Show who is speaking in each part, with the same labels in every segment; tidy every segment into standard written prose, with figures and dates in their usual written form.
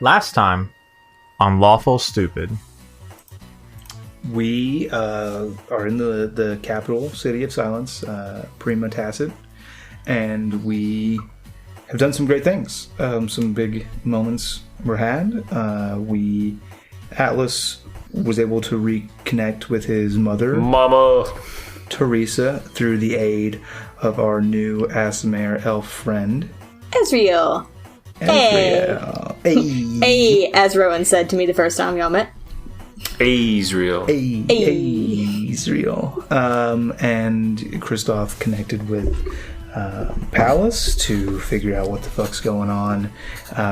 Speaker 1: Last time on Lawful Stupid.
Speaker 2: We are in the capital city of Silence, Prima Tacit, and we have done some great things. Some big moments were had. Atlas was able to reconnect with his mother,
Speaker 3: Mama
Speaker 2: Teresa, through the aid of our new Aasimar elf friend,
Speaker 4: Ezreal.
Speaker 2: Ezreal.
Speaker 4: Hey, as Rowan said to me the first time y'all met.
Speaker 3: Israel.
Speaker 2: Israel. And Kristoff connected with Palace to figure out what the fuck's going on.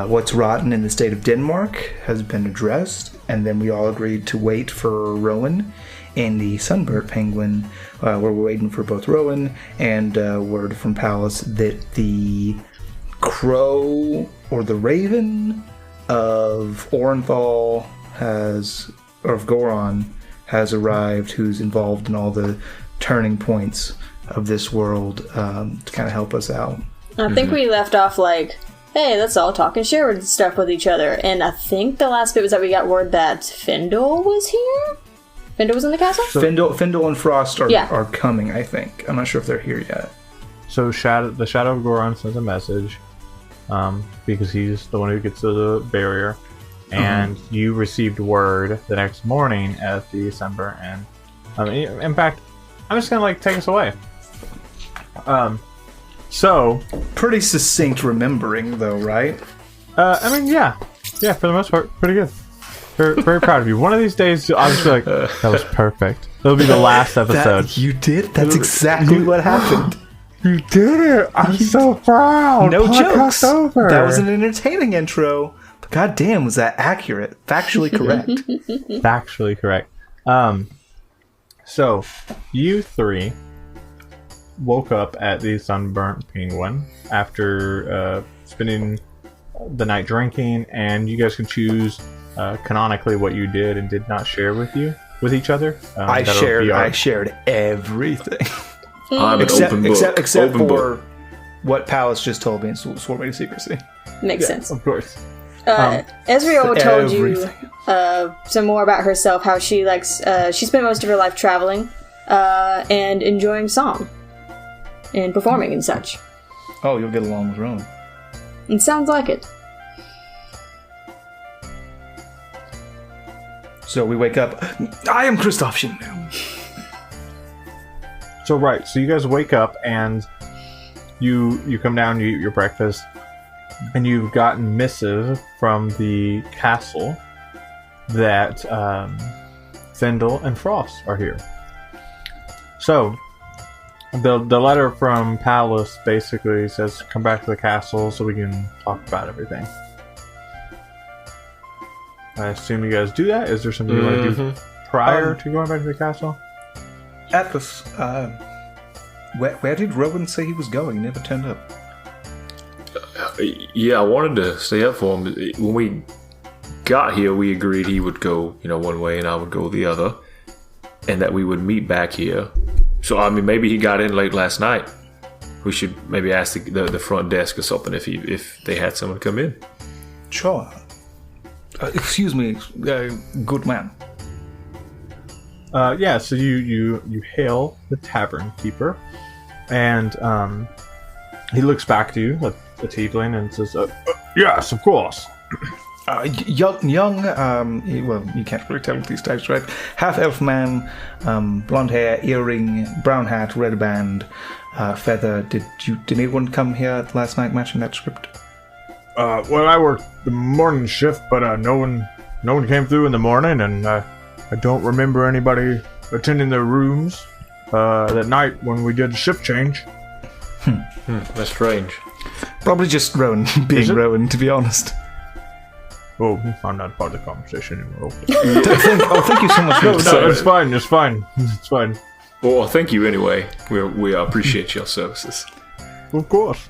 Speaker 2: What's rotten in the state of Denmark has been addressed, and then we all agreed to wait for Rowan and the Sunbird Penguin, where we're waiting for both Rowan and word from Palace that the Crow or the Raven of Orenthal of Goron has arrived, who's involved in all the turning points of this world to kind of help us out.
Speaker 4: I think we left off like, hey, let's all talk and share stuff with each other. And I think the last bit was that we got word that Findle was here? Findle was in the castle?
Speaker 2: Findle and Frost are coming, I think. I'm not sure if they're here yet.
Speaker 1: So the Shadow of Goron sends a message because he's the one who gets to the barrier. And you received word the next morning at the December, and in fact, I'm just gonna take us away. So
Speaker 2: pretty succinct remembering, though, right?
Speaker 1: Yeah, for the most part, pretty good. Very, very proud of you. One of these days, I'll just be like, that was perfect. It'll be the last episode.
Speaker 2: You did? That's exactly what happened.
Speaker 1: You did it! I'm so proud.
Speaker 2: No jokes.
Speaker 1: Over.
Speaker 2: That was an entertaining intro. God damn, was that accurate? Factually correct.
Speaker 1: Factually correct. So, you three woke up at the Sunburnt Penguin after spending the night drinking, and you guys can choose canonically what you did and did not share with each other.
Speaker 2: I shared everything.
Speaker 3: I'm except
Speaker 2: for what Palace just told me and swore me to secrecy.
Speaker 4: Makes sense.
Speaker 1: Of course.
Speaker 4: Ezreal told you some more about herself, how she she spent most of her life traveling and enjoying song and performing and such.
Speaker 2: Oh, you'll get along with Rowan.
Speaker 4: It sounds like it.
Speaker 2: So we wake up. I am Kristoff Shinnu.
Speaker 1: So you guys wake up and you come down, you eat your breakfast. And you've gotten missive from the castle that Findle and Frost are here. So, the letter from Palace basically says, come back to the castle so we can talk about everything. I assume you guys do that? Is there something you want to do prior to going back to the castle?
Speaker 2: Atlas, where did Rowan say he was going? He never turned up.
Speaker 3: Yeah, I wanted to stay up for him. When we got here, we agreed he would go, one way and I would go the other, and that we would meet back here. So, maybe he got in late last night. We should maybe ask the front desk or something if they had someone come in.
Speaker 2: Sure. Excuse me, good man.
Speaker 1: So you hail the tavern keeper, and he looks back to you, like a tiefling, and says, yes, of course.
Speaker 2: Young, well, you can't really tell with these types, right? Half-elf man, blonde hair, earring, brown hat, red band, feather. Did anyone come here last night matching that script?
Speaker 1: Well, I worked the morning shift, but no one came through in the morning, and I don't remember anybody attending their rooms that night when we did the shift change.
Speaker 3: That's strange.
Speaker 2: Probably just Rowan being Rowan, to be honest.
Speaker 1: Oh, I'm not part of the conversation anymore.
Speaker 2: Thank you so much.
Speaker 1: No, it's fine. It's fine.
Speaker 3: Well, thank you anyway. We appreciate your services.
Speaker 1: Of course.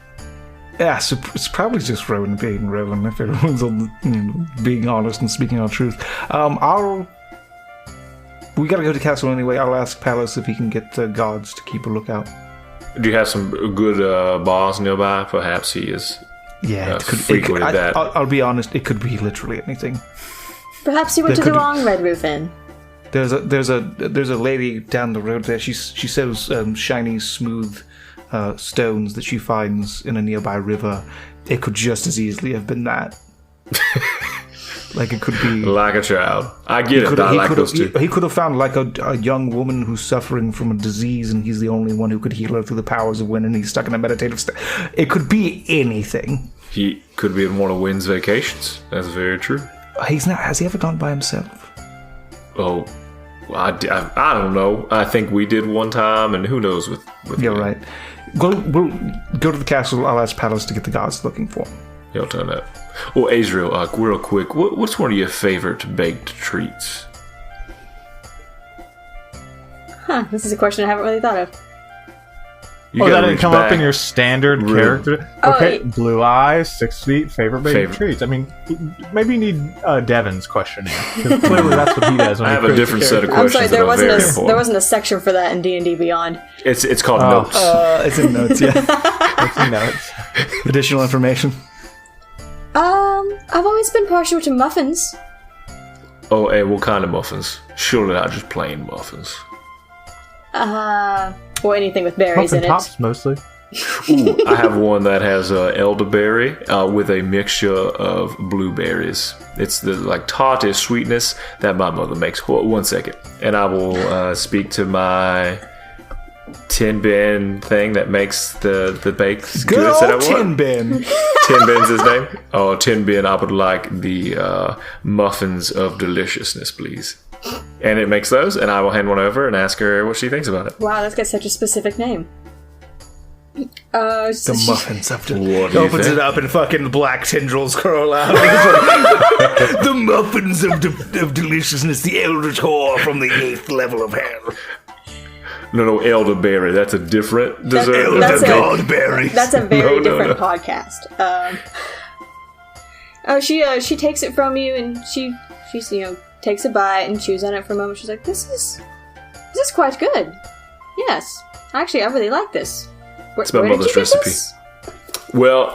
Speaker 2: Yeah, so it's probably just Rowan being Rowan, if everyone's being honest and speaking our truth. We gotta go to castle anyway. I'll ask Palace if he can get the guards to keep a lookout.
Speaker 3: Do you have some good bars nearby? Perhaps he is
Speaker 2: Yeah,
Speaker 3: frequented that.
Speaker 2: I'll be honest, it could be literally anything.
Speaker 4: Perhaps you went to the wrong Red Roof Inn.
Speaker 2: There's a lady down the road there. She sells shiny, smooth stones that she finds in a nearby river. It could just as easily have been that. Like it could be
Speaker 3: like a child. I get it. I like those two.
Speaker 2: He could have found like a young woman who's suffering from a disease, and he's the only one who could heal her through the powers of wind, and he's stuck in a meditative state. It could be anything.
Speaker 3: He could be in one of Wynn's vacations. That's very true.
Speaker 2: He's not. Has he ever gone by himself?
Speaker 3: Oh, I don't know. I think we did one time, and who knows with
Speaker 2: You're right. We'll go to the castle. I'll ask Palace to get the gods looking for him.
Speaker 3: You'll turn that. Oh, Azrael, real quick, what's one of your favorite baked treats?
Speaker 4: This is a question I haven't really thought of.
Speaker 1: That didn't come up in your standard character? Okay, blue eyes, 6 feet, favorite baked treats. I mean, maybe you need Devin's questionnaire. Because clearly that's what he does. When
Speaker 3: I have a different set of questions.
Speaker 4: I'm sorry, there wasn't a section for that in D&D Beyond.
Speaker 3: It's called notes.
Speaker 2: It's in notes, yeah. It's in notes. Additional information.
Speaker 4: I've always been partial to muffins.
Speaker 3: Oh, hey, what kind of muffins? Surely not just plain muffins.
Speaker 4: Or anything with berries in it.
Speaker 1: Tops, mostly.
Speaker 3: Ooh, I have one that has elderberry with a mixture of blueberries. It's the tartest sweetness that my mother makes. 1 second. And I will speak to my Tin Bin thing that makes the baked goods that I want.
Speaker 2: Tin Bin.
Speaker 3: Tin Bin's his name? Oh, Tin Bin, I would like the muffins of deliciousness, please. And it makes those, and I will hand one over and ask her what she thinks about it.
Speaker 4: Wow, that's got such a specific name.
Speaker 2: The muffins of
Speaker 3: deliciousness.
Speaker 2: Opens it up and fucking black tendrils curl out. The muffins of deliciousness, the eldritch whore from the 8th level of hell.
Speaker 3: No, elderberry. That's a different dessert.
Speaker 2: That's goldberries.
Speaker 4: That's a very different podcast. She takes it from you, and she takes a bite and chews on it for a moment. She's like, "This is quite good. Yes, actually, I really like this."
Speaker 3: It's my mother's recipe. Well,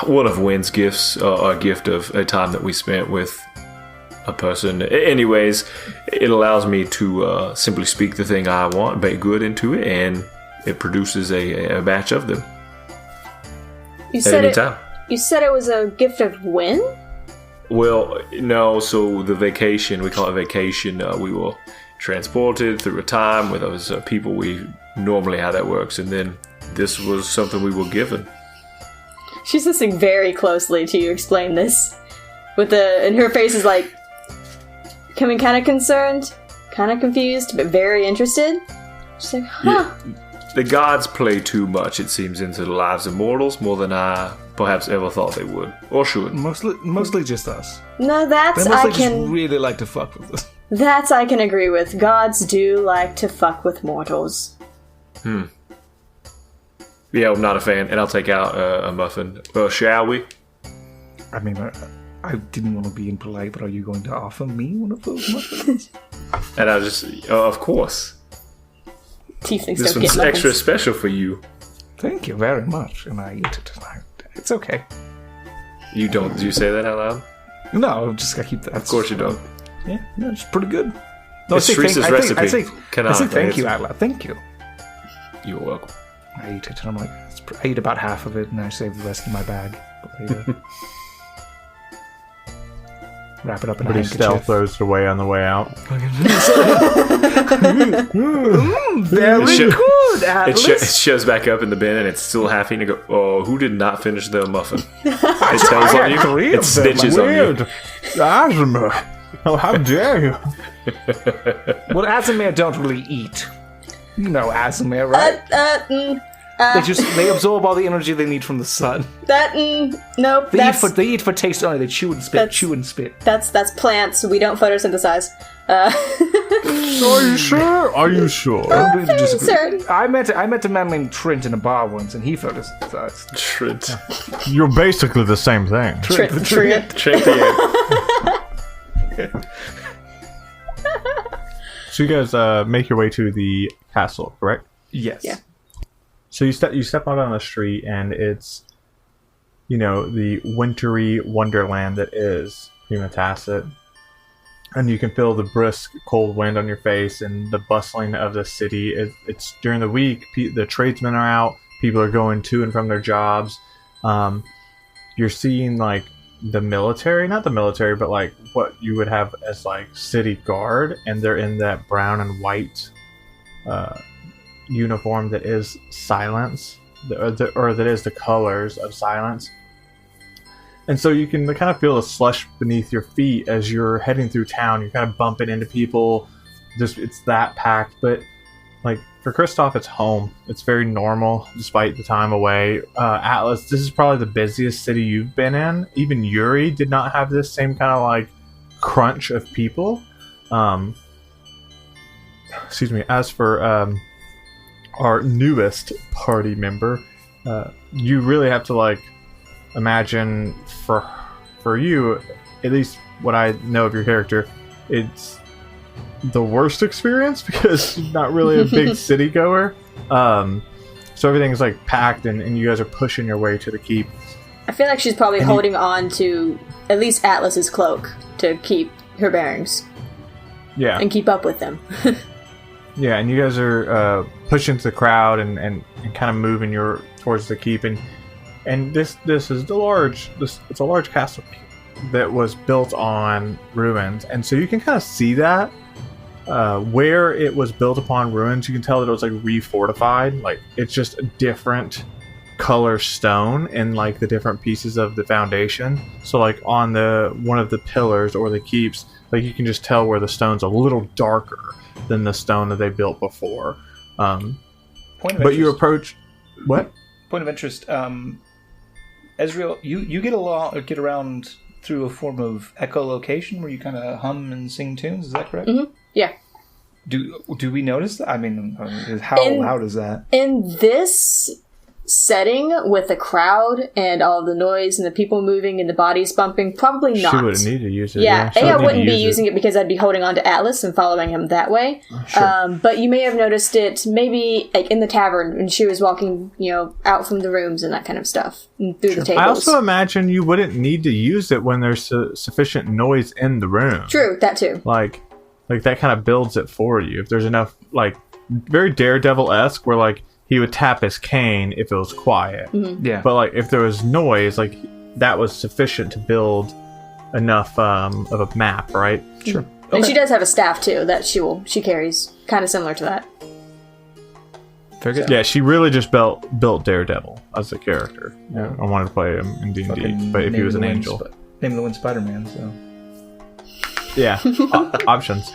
Speaker 3: one of Wynn's gifts, a gift of a time that we spent with a person. Anyways, it allows me to simply speak the thing I want, bake good into it, and it produces a batch of them.
Speaker 4: You said it was a gift of Wynn?
Speaker 3: Well, no, so the vacation, we call it vacation, we were transported through a time with those people, we normally how that works, and then this was something we were given.
Speaker 4: She's listening very closely to you explain this. And her face is like, becoming kind of concerned, kind of confused, but very interested. She's like, huh.
Speaker 3: Yeah, the gods play too much, it seems, into the lives of mortals, more than I perhaps ever thought they would. Or should.
Speaker 2: Mostly just us.
Speaker 4: No, that's
Speaker 2: I can... just really like to fuck with us.
Speaker 4: That I can agree with. Gods do like to fuck with mortals.
Speaker 3: Yeah, I'm not a fan, and I'll take out a muffin. Shall we?
Speaker 2: I mean, I didn't want to be impolite, but are you going to offer me one of those muffins?
Speaker 3: And I just, of course. This one's extra special for you.
Speaker 2: Thank you very much, and I eat it tonight. It's okay.
Speaker 3: You don't? Do you say that out loud?
Speaker 2: No, just gotta keep that.
Speaker 3: Of course you don't.
Speaker 2: Yeah, no, it's pretty good. No,
Speaker 3: it's Teresa's recipe.
Speaker 2: I say thank you out loud. Thank you.
Speaker 3: You're welcome.
Speaker 2: I eat it, and I'm like, I eat about half of it, and I save the rest in my bag. Wrap it up in a handkerchief.
Speaker 1: Stealth throws it away on the way out.
Speaker 2: Very good, Atlas.
Speaker 3: It shows back up in the bin, and it's still half eaten. Go, oh, who did not finish the muffin? It tells on you. It snitches on you.
Speaker 1: Azimir. Oh, how dare you?
Speaker 2: Well, Azimir don't really eat. You know Azimir, right? They absorb all the energy they need from the sun.
Speaker 4: Nope.
Speaker 2: They eat for taste only. They chew and spit.
Speaker 4: That's plants. We don't photosynthesize.
Speaker 1: Are you sure?
Speaker 2: I'm really disagree. I met a man named Trent in a bar once, and he photosynthesized.
Speaker 3: Trent.
Speaker 1: You're basically the same thing.
Speaker 3: Trent.
Speaker 1: So you guys make your way to the castle, correct?
Speaker 2: Yes.
Speaker 4: Yeah.
Speaker 1: So you step out on the street, and it's the wintry wonderland that is Prima Tacit. And you can feel the brisk cold wind on your face and the bustling of the city. It's during the week, the tradesmen are out, people are going to and from their jobs. You're seeing like the military, not the military, but like what you would have as like city guard, and they're in that brown and white uniform that is silence, or that is the colors of silence. And so you can kind of feel the slush beneath your feet as you're heading through town. You're kind of bumping into people. It's that packed. But like for Kristoff, it's home. It's very normal despite the time away. Atlas, this is probably the busiest city you've been in. Even Yuri did not have this same kind of like crunch of people. Excuse me. As for our newest party member, you really have to like imagine for you, at least what I know of your character, it's the worst experience because you're not really a big city goer. So everything's like packed and you guys are pushing your way to the keep.
Speaker 4: I feel like she's probably holding on to at least Atlas's cloak to keep her bearings.
Speaker 1: Yeah.
Speaker 4: And keep up with them.
Speaker 1: Yeah, and you guys are pushing to the crowd and kind of moving towards the keep, and this is it's a large castle that was built on ruins, and so you can kind of see that where it was built upon ruins. You can tell that it was like refortified, like it's just a different color stone in like the different pieces of the foundation. So like on one of the pillars or the keeps, like you can just tell where the stone's a little darker than the stone that they built before. You approach what?
Speaker 2: Point of interest. Ezreal, you get around through a form of echolocation where you kind of hum and sing tunes. Is that correct?
Speaker 4: Mm-hmm. Yeah.
Speaker 2: Do we notice that? I mean, how loud is that?
Speaker 4: In this setting with the crowd and all the noise and the people moving and the bodies bumping, probably not.
Speaker 1: She wouldn't need to use it.
Speaker 4: Yeah, I wouldn't be using it because I'd be holding on to Atlas and following him that way.
Speaker 1: Sure.
Speaker 4: But you may have noticed it maybe like in the tavern when she was walking, out from the rooms and that kind of stuff and through the tables.
Speaker 1: I also imagine you wouldn't need to use it when there's sufficient noise in the room.
Speaker 4: True, that too.
Speaker 1: Like that kind of builds it for you. If there's enough, like very Daredevil-esque, where like he would tap his cane if it was quiet.
Speaker 4: Mm-hmm.
Speaker 2: Yeah.
Speaker 1: But like if there was noise, like that was sufficient to build enough of a map, right?
Speaker 2: Sure.
Speaker 4: Okay. And she does have a staff too that she carries, kind of similar to that.
Speaker 2: Very good.
Speaker 1: Yeah, she really just built Daredevil as a character. Yeah. I wanted to play him in D&D, but if he was an angel.
Speaker 2: Name of the one Spider-Man, so.
Speaker 1: Yeah, options.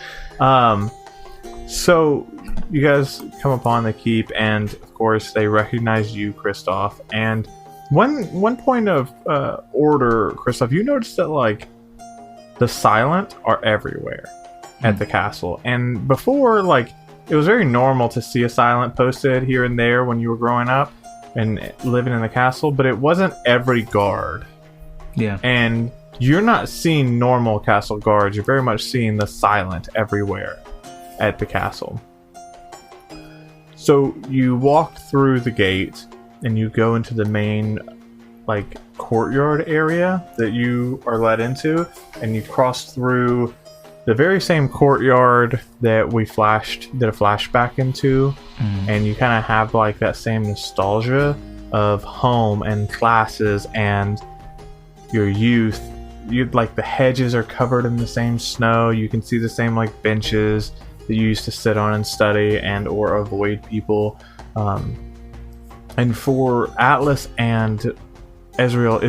Speaker 1: So you guys come upon the keep, and of course they recognize you, Kristoff. And one point of order, Kristoff, you notice that like the silent are everywhere at the castle. And before, like it was very normal to see a silent posted here and there when you were growing up and living in the castle, but it wasn't every guard.
Speaker 2: Yeah.
Speaker 1: And you're not seeing normal castle guards. You're very much seeing the silent everywhere at the castle. So you walk through the gate and you go into the main like courtyard area that you are led into, and you cross through the very same courtyard that did a flashback into, and you kind of have like that same nostalgia of home and classes and your youth. Like the hedges are covered in the same snow. You can see the same like benches that you used to sit on and study and or avoid people. And for Atlas and Ezreal,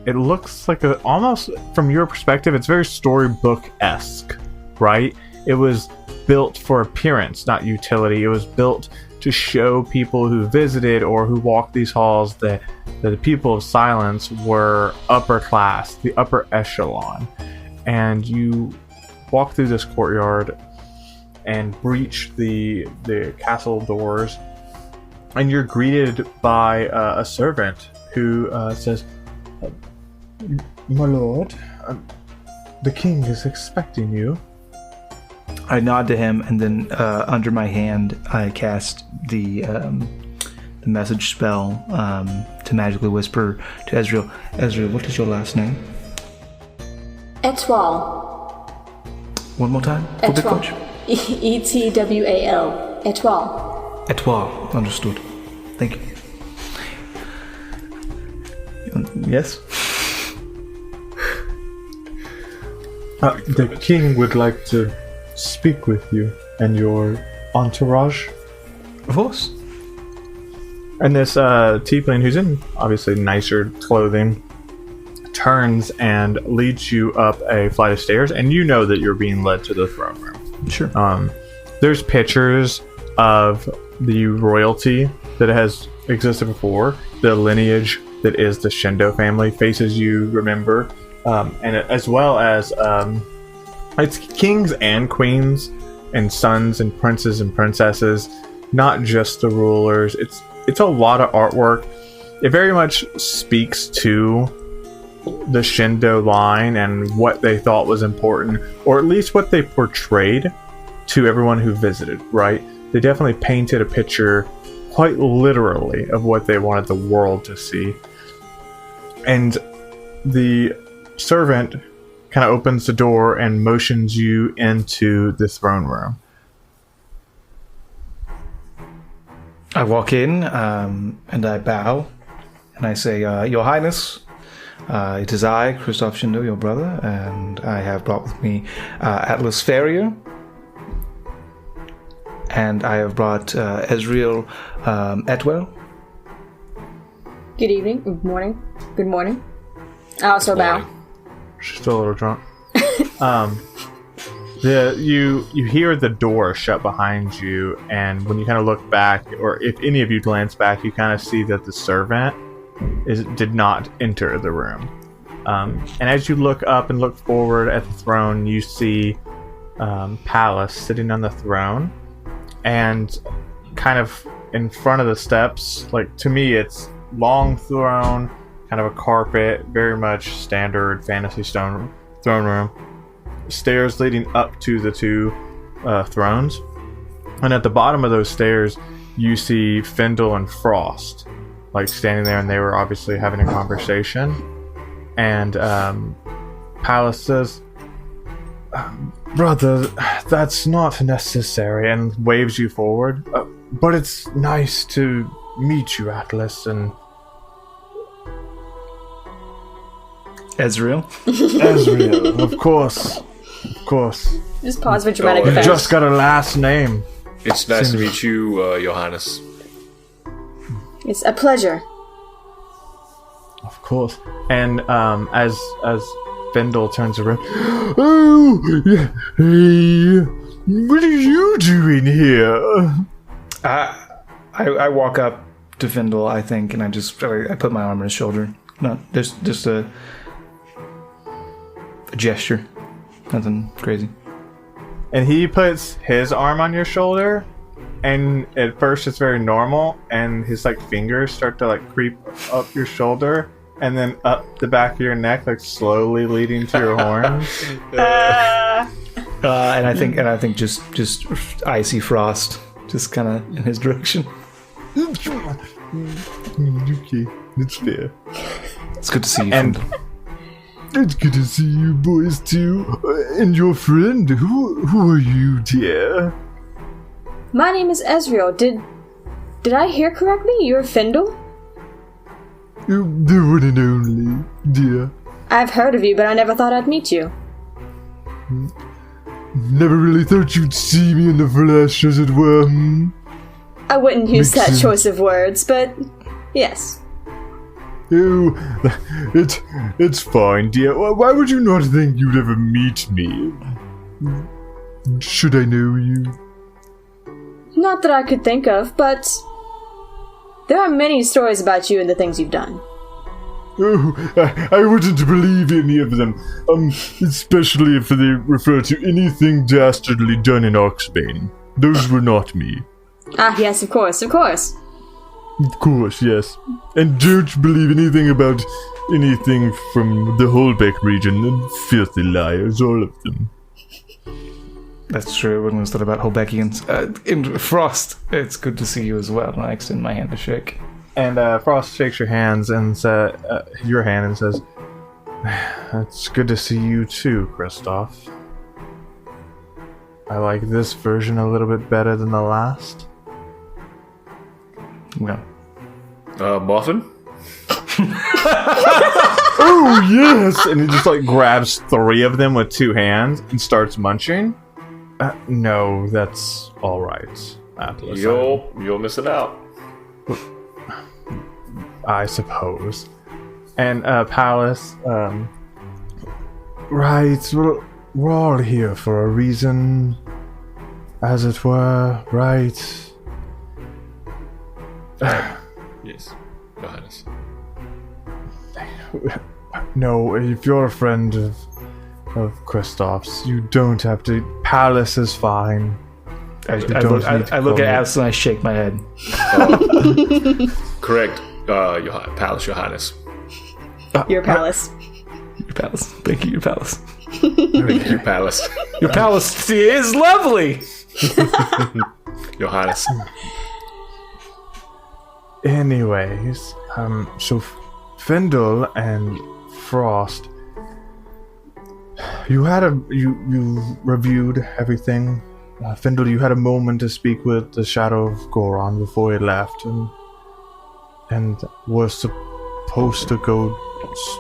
Speaker 1: it looks like almost from your perspective, it's very storybook-esque, right? It was built for appearance, not utility. It was built to show people who visited or who walked these halls that the people of Silence were upper class, the upper echelon. And you walk through this courtyard and breach the castle doors, and you're greeted by a servant who says, "My lord, the king is expecting you."
Speaker 2: I nod to him, and then under my hand, I cast the the message spell to magically whisper to Ezreal. Ezreal, what is your last name?
Speaker 4: Etoile.
Speaker 2: One more time. For Big Fudge.
Speaker 4: Etwal. Etoile.
Speaker 2: Etoile. Understood. Thank you. Yes?
Speaker 1: The king would like to speak with you and your entourage.
Speaker 2: Of course.
Speaker 1: And this tiefling, who's in obviously nicer clothing, turns and leads you up a flight of stairs, and you know that you're being led to the throne room.
Speaker 2: Sure.
Speaker 1: There's pictures of the royalty that has existed before, the lineage that is the Shindo family, faces you remember, and as well as it's kings and queens and sons and princes and princesses, not just the rulers. It's a lot of artwork. It very much speaks to the Shindo line and what they thought was important, or at least what they portrayed to everyone who visited, right? They definitely painted a picture, quite literally, of what they wanted the world to see. And the servant kind of opens the door and motions you into the throne room.
Speaker 2: I walk in and I bow and I say, Your Highness, it is I, Christoph Shindo, your brother, and I have brought with me Atlas Farrier, and I have brought Ezreal Etwell.
Speaker 4: Good evening. Good morning. Good morning. I also bow.
Speaker 1: She's still a little drunk. You hear the door shut behind you, and when you kind of look back, or if any of you glance back, you kind of see that the servant did not enter the room. And as you look up and look forward at the throne, you see Pallas sitting on the throne, and kind of in front of the steps, like, to me it's long throne, kind of a carpet, very much standard fantasy throne room. Stairs leading up to the two thrones, and at the bottom of those stairs you see Findle and Frost, like, standing there, and they were obviously having a conversation. And Pallas says, "Brother, that's not necessary," and waves you forward. But it's nice to meet you, Atlas, and
Speaker 2: Ezreal.
Speaker 1: Ezreal, of course.
Speaker 4: Just pause for dramatic
Speaker 3: Oh,
Speaker 1: You
Speaker 4: effect.
Speaker 1: just got a last name.
Speaker 3: It's nice to meet you, Johannes.
Speaker 4: It's a pleasure.
Speaker 1: Of course. And as Findle turns around, "Oh, yeah, hey, what are you doing here?"
Speaker 2: I walk up to Findle, I think, and I put my arm on his shoulder. No, just a gesture. Nothing crazy.
Speaker 1: And he puts his arm on your shoulder, and at first it's very normal, and his like fingers start to like creep up your shoulder and then up the back of your neck, like slowly leading to your horns.
Speaker 2: And I think just icy frost, just kind of in his direction.
Speaker 1: Okay, it's fair.
Speaker 2: It's good to see you.
Speaker 1: And
Speaker 2: Findle.
Speaker 1: it's good to see you boys too. And your friend, who are you, dear?
Speaker 4: My name is Ezreal. Did I hear correctly? You're Findle?
Speaker 1: The one and only, dear.
Speaker 4: I've heard of you, but I never thought I'd meet you.
Speaker 1: Never really thought you'd see me in the flesh, as it were.
Speaker 4: I wouldn't use
Speaker 1: Makes
Speaker 4: that
Speaker 1: sense.
Speaker 4: choice of words, but yes.
Speaker 1: Oh, it's fine, dear. Why would you not think you'd ever meet me? Should I know you?
Speaker 4: Not that I could think of, but there are many stories about you and the things you've done.
Speaker 1: Oh, I wouldn't believe any of them. Especially if they refer to anything dastardly done in Oxbane. Those were not me.
Speaker 4: Ah, yes, of course, of course.
Speaker 1: Of course, yes. And don't believe anything about anything from the Holbeck region. Filthy liars, all of them.
Speaker 2: That's true. Everyone knows that about Hobekians. In Frost, it's good to see you as well. I extend my hand to shake.
Speaker 1: And Frost shakes your hands and your hand and says, "It's good to see you too, Kristoff. I like this version a little bit better than the last."
Speaker 2: Well,
Speaker 3: Muffin?
Speaker 1: Oh yes! And he just like grabs 3 of them with 2 hands and starts munching. No, that's all right, Atlas.
Speaker 3: You're missing out.
Speaker 1: I suppose. And Palace, right, we're all here for a reason, as it were, right?
Speaker 3: Yes, Your Highness.
Speaker 1: No, if you're a friend of Kristoff's, you don't have to. Palace is fine.
Speaker 2: I look at Alice and I shake my head.
Speaker 3: Correct, Palace, Your Highness.
Speaker 4: Your palace.
Speaker 2: Your palace. Thank you, your palace.
Speaker 3: Thank you, Palace.
Speaker 2: Your palace is lovely!
Speaker 3: Your Highness.
Speaker 1: Anyways, so Findle and Frost, you reviewed everything. Findle, you had a moment to speak with the Shadow of Goron before he left, and was supposed to go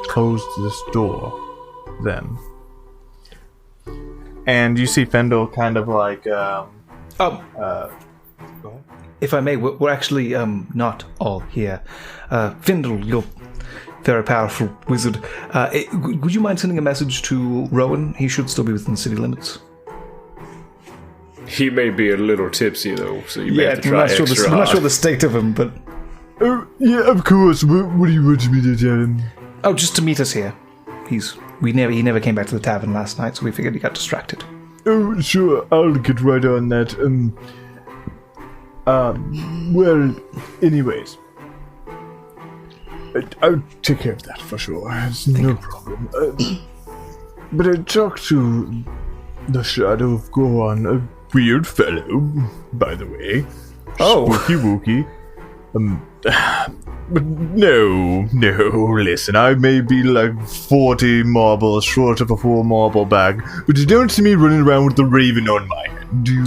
Speaker 1: close this door then. And you see Findle kind of like, go ahead.
Speaker 2: If I may, we're actually not all here. Findle, you're very powerful wizard. Would you mind sending a message to Rowan? He should still be within the city limits.
Speaker 3: He may be a little tipsy, though, so you may have to try extra hard.
Speaker 2: I'm not sure the state of him, but...
Speaker 1: Oh, yeah, of course. What do you want me to tell him?
Speaker 2: Oh, just to meet us here. He never came back to the tavern last night, so we figured he got distracted.
Speaker 1: Oh, sure. I'll get right on that. Well, anyways. I'll take care of that for sure. It's no problem. But I talked to the Shadow of Goron, a weird fellow, by the way.
Speaker 2: Oh.
Speaker 1: Spooky wooky. But no, listen, I may be like 40 marbles short of a full marble bag, but you don't see me running around with the raven on my head, do you?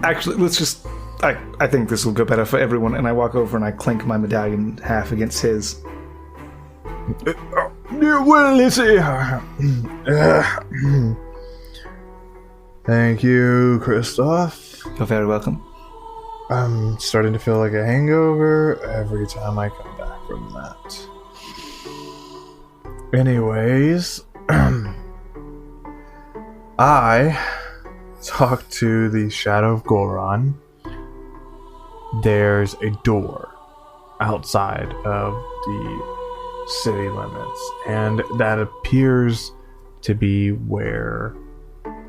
Speaker 2: Actually, let's just... I think this will go better for everyone, and I walk over and I clink my medallion half against his.
Speaker 1: Well, let's see. Thank you, Kristoff.
Speaker 2: You're very welcome.
Speaker 1: I'm starting to feel like a hangover every time I come back from that. Anyways, I talked to the Shadow of Goron. There's a door outside of the city limits, and that appears to be where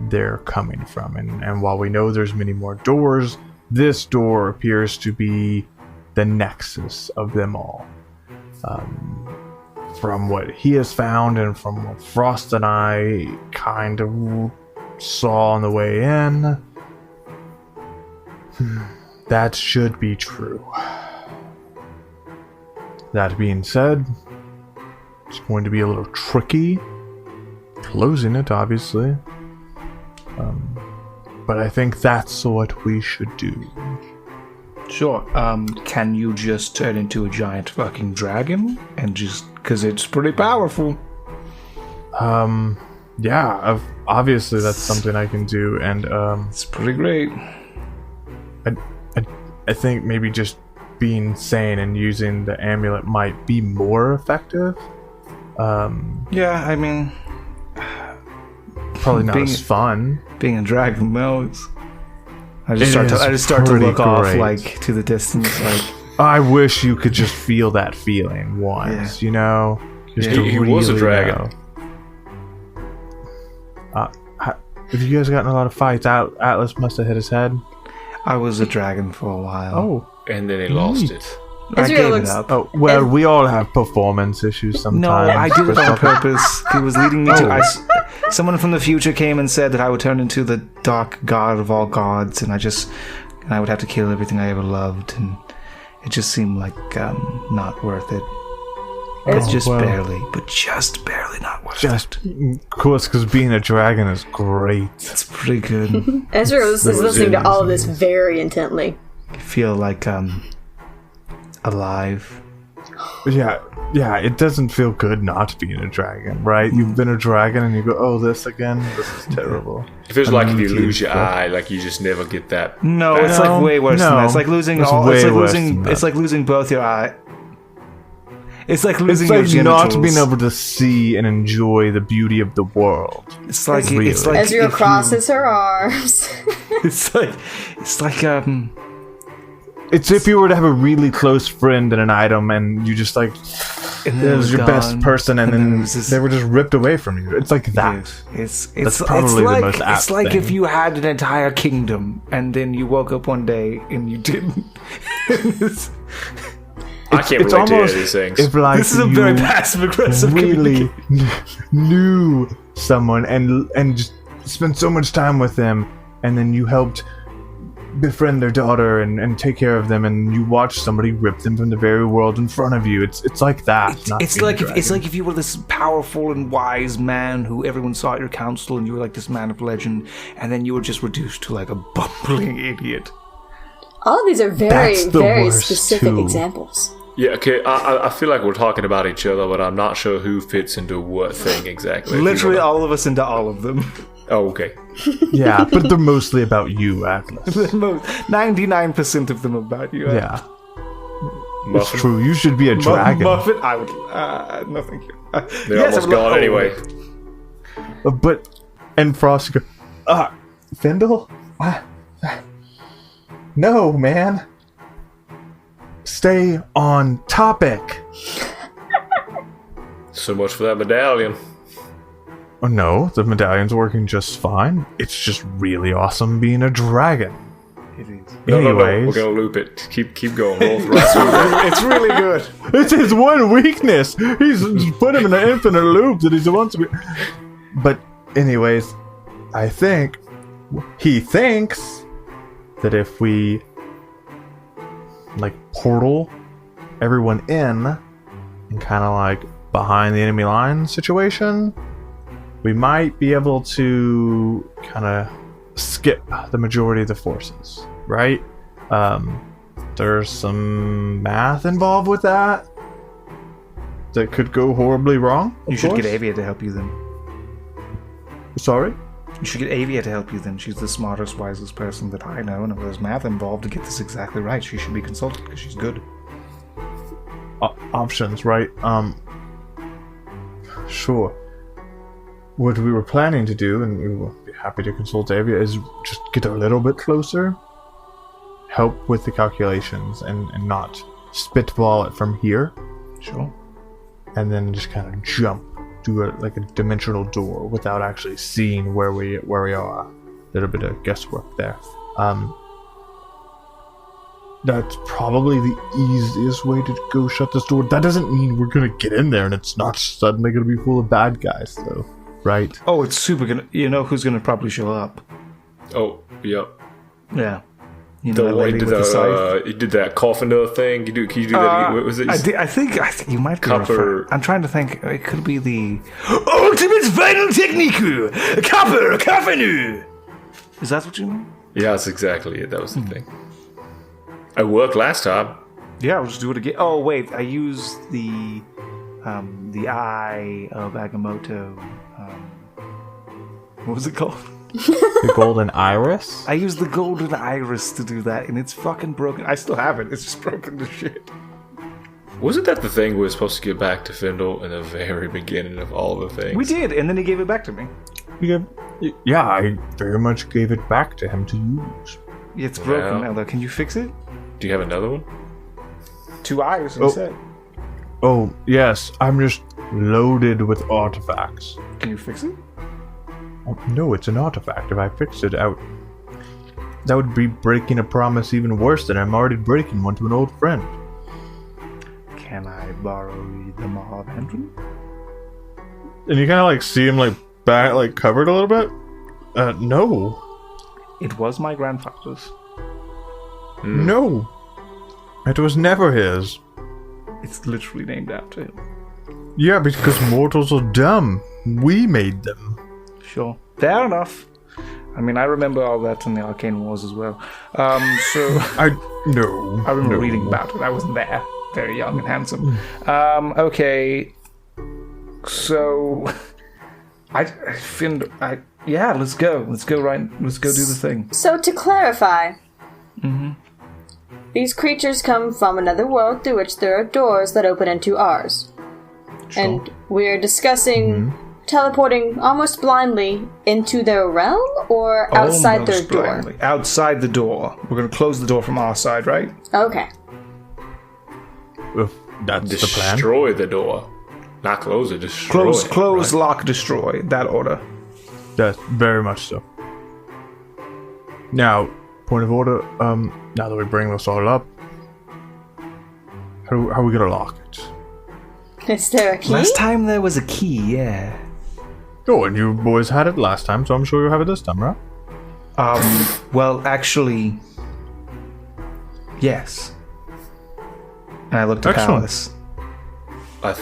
Speaker 1: they're coming from. And while we know there's many more doors, this door appears to be the nexus of them all. From what he has found and from what Frost and I kind of saw on the way in, that should be true. That being said, it's going to be a little tricky closing it, obviously. But I think that's what we should do.
Speaker 2: Sure. Can you just turn into a giant fucking dragon? And just... because it's pretty powerful.
Speaker 1: Yeah, obviously that's something I can do, and
Speaker 2: it's pretty great.
Speaker 1: I think maybe just being sane and using the amulet might be more effective.
Speaker 2: Yeah, I mean,
Speaker 1: probably not as fun.
Speaker 2: Being a dragon, though, I just start to look off, like, to the distance, like.
Speaker 1: I wish you could just feel that feeling once, you know. Just to
Speaker 3: he
Speaker 1: really
Speaker 3: was a dragon.
Speaker 1: Have you guys gotten a lot of fights? Atlas must have hit his head.
Speaker 2: I was a dragon for a while.
Speaker 1: Oh,
Speaker 3: and then he lost it.
Speaker 2: I
Speaker 4: Ezreal
Speaker 2: gave
Speaker 4: looks-
Speaker 2: it up.
Speaker 1: Oh, well, we all have performance issues sometimes.
Speaker 2: No, I did it on
Speaker 1: Christopher.
Speaker 2: purpose. It was leading me to. Someone from the future came and said that I would turn into the dark god of all gods, and I would have to kill everything I ever loved, and it just seemed like not worth it. It's just barely not worth it.
Speaker 1: Of course, because being a dragon is great.
Speaker 2: It's pretty good.
Speaker 4: Ezreal is listening to all of this very intently.
Speaker 2: I feel like alive.
Speaker 1: Yeah, it doesn't feel good not being a dragon, right? You've been a dragon and you go, oh, this again? This is terrible.
Speaker 3: It feels like if you
Speaker 1: need
Speaker 3: lose
Speaker 1: to-
Speaker 3: your eye, like you just never get that.
Speaker 2: No,
Speaker 3: back.
Speaker 2: it's like way worse than that. It's like losing
Speaker 1: It's
Speaker 2: all.
Speaker 1: way
Speaker 2: It's like
Speaker 1: worse than
Speaker 2: losing.
Speaker 1: that.
Speaker 2: It's like losing both your eye. It's like losing
Speaker 1: It's
Speaker 2: your
Speaker 1: like
Speaker 2: genitals.
Speaker 1: not being able to see and enjoy the beauty of the world.
Speaker 2: It's like
Speaker 1: Really.
Speaker 2: it's like
Speaker 4: Ezreal
Speaker 2: if
Speaker 4: crosses her arms.
Speaker 2: It's like
Speaker 1: It's if you were to have a really close friend and an item, and you just like
Speaker 2: and
Speaker 1: it was your best
Speaker 2: gone,
Speaker 1: person, and
Speaker 2: it
Speaker 1: then
Speaker 2: was just-
Speaker 1: they were just ripped away from you. It's like that.
Speaker 2: It's
Speaker 1: probably the
Speaker 2: like,
Speaker 1: most apt
Speaker 2: it's like
Speaker 1: thing.
Speaker 2: if you had an entire kingdom and then you woke up one day and you didn't.
Speaker 3: I can't
Speaker 1: It's
Speaker 3: relate to any of
Speaker 1: almost
Speaker 3: these things.
Speaker 1: if like
Speaker 2: This is a
Speaker 1: you
Speaker 2: very passive aggressive.
Speaker 1: really knew someone and just spent so much time with them, and then you helped befriend their daughter and take care of them, and you watch somebody rip them from the very world in front of you. It's like that. not
Speaker 2: It's
Speaker 1: being a
Speaker 2: like
Speaker 1: dragon.
Speaker 2: if you were this powerful and wise man who everyone sought your counsel, and you were like this man of legend, and then you were just reduced to like a bumbling idiot.
Speaker 4: All of these are very,
Speaker 1: That's the
Speaker 4: very
Speaker 1: worst,
Speaker 4: specific
Speaker 1: too.
Speaker 4: examples.
Speaker 3: Yeah, okay. I feel like we're talking about each other, but I'm not sure who fits into what thing exactly. if you
Speaker 2: Literally
Speaker 3: wanna-
Speaker 2: all of us into all of them.
Speaker 3: Oh, okay.
Speaker 1: Yeah, but they're mostly about you, Atlas.
Speaker 2: 99% of them about you.
Speaker 1: Yeah, it's
Speaker 3: Muffin.
Speaker 1: true. You should be a dragon.
Speaker 2: Muffin, I would. No, thank you.
Speaker 3: They're
Speaker 2: Yes,
Speaker 3: almost
Speaker 2: I would
Speaker 3: gone
Speaker 2: love-
Speaker 3: anyway.
Speaker 1: But and Frost go, Findle? No, man. Stay on topic.
Speaker 3: So much for that medallion.
Speaker 1: Oh, no, the medallion's working just fine. It's just really awesome being a dragon.
Speaker 2: It is.
Speaker 3: No,
Speaker 1: Anyways,
Speaker 3: we're gonna loop it. Keep going. Roll right through it.
Speaker 2: It's really good.
Speaker 1: it's his one weakness. He's put him in an infinite loop that he wants to be. But anyways, I think he thinks that if we like portal everyone in and kind of like behind the enemy line situation, we might be able to kind of skip the majority of the forces, right? There's some math involved with that could go horribly wrong.
Speaker 2: You
Speaker 1: of
Speaker 2: should
Speaker 1: course.
Speaker 2: get Avia to help you then.
Speaker 1: Sorry?
Speaker 2: You should get Avia to help you then. She's the smartest, wisest person that I know, and if there's math involved to get this exactly right, she should be consulted because she's good.
Speaker 1: Options, right? Sure. What we were planning to do, and we will be happy to consult Avia, is just get a little bit closer, help with the calculations, and not spitball it from here,
Speaker 2: Sure.
Speaker 1: and then just kind of jump, do like a dimensional door without actually seeing where we are. A little bit of guesswork there. That's probably the easiest way to go shut this door. That doesn't mean we're gonna get in there and it's not suddenly gonna be full of bad guys, though, right?
Speaker 2: Oh, it's super gonna. You know who's gonna probably show up?
Speaker 3: Oh, yep.
Speaker 2: Yeah. You know
Speaker 3: The
Speaker 2: that
Speaker 3: way
Speaker 2: lady
Speaker 3: did
Speaker 2: with the scythe?
Speaker 3: you did that carpenter thing. Can you do that? Again? What was it?
Speaker 2: I think you might be
Speaker 3: Copper-
Speaker 2: referring. I'm trying to think. It could be the ultimate final technique, copper carpenter. Is that what you mean?
Speaker 3: Yeah, that's exactly it. That was the thing. I worked last time.
Speaker 2: Yeah, I'll just do it again. Oh wait, I used the eye of Agamotto. What was it called?
Speaker 1: The golden iris.
Speaker 2: I used the golden iris to do that, and it's fucking broken. I still have it. It's just broken to shit.
Speaker 3: Wasn't that the thing we were supposed to get back to Findle in the very beginning of all the things?
Speaker 2: We did, and then he gave it back to me.
Speaker 1: Yeah, I very much gave it back to him to use.
Speaker 2: It's broken
Speaker 3: Well.
Speaker 2: now, though. Can you fix it?
Speaker 3: Do you have another one?
Speaker 2: 2 eyes
Speaker 1: Oh.
Speaker 2: instead.
Speaker 1: Oh, yes, I'm just loaded with artifacts.
Speaker 2: Can you fix it?
Speaker 1: Oh, no, it's an artifact. If I fixed it out, that would be breaking a promise even worse than I'm already breaking one to an old friend.
Speaker 2: Can I borrow the Maw of Entry?
Speaker 1: And you kind of like see him like back, like covered a little bit. No.
Speaker 2: It was my grandfather's.
Speaker 1: No. It was never his.
Speaker 2: It's literally named after him.
Speaker 1: Yeah, because mortals are dumb. We made them.
Speaker 2: Sure. Fair enough. I mean, I remember all that in the Arcane Wars as well. I remember reading about it. I wasn't there. Very young and handsome. Okay. So, yeah, let's go. Let's go do the thing.
Speaker 4: So to clarify, these creatures come from another world through which there are doors that open into ours. Sure. And we're discussing teleporting almost blindly into their realm or outside their door?
Speaker 2: Outside the door. We're going to close the door from our side, right?
Speaker 4: Okay.
Speaker 1: That's the plan.
Speaker 3: Destroy the door. Not close it, destroy it.
Speaker 2: Close, right? Lock, destroy. That order.
Speaker 1: That's very much so. Now, point of order, now that we bring this all up, how are we going to lock it?
Speaker 4: Is there a key?
Speaker 2: Last time there was a key, yeah.
Speaker 1: Oh, and you boys had it last time, so I'm sure you'll have it this time, right?
Speaker 2: Well, actually, yes. And I looked at Palace.
Speaker 3: I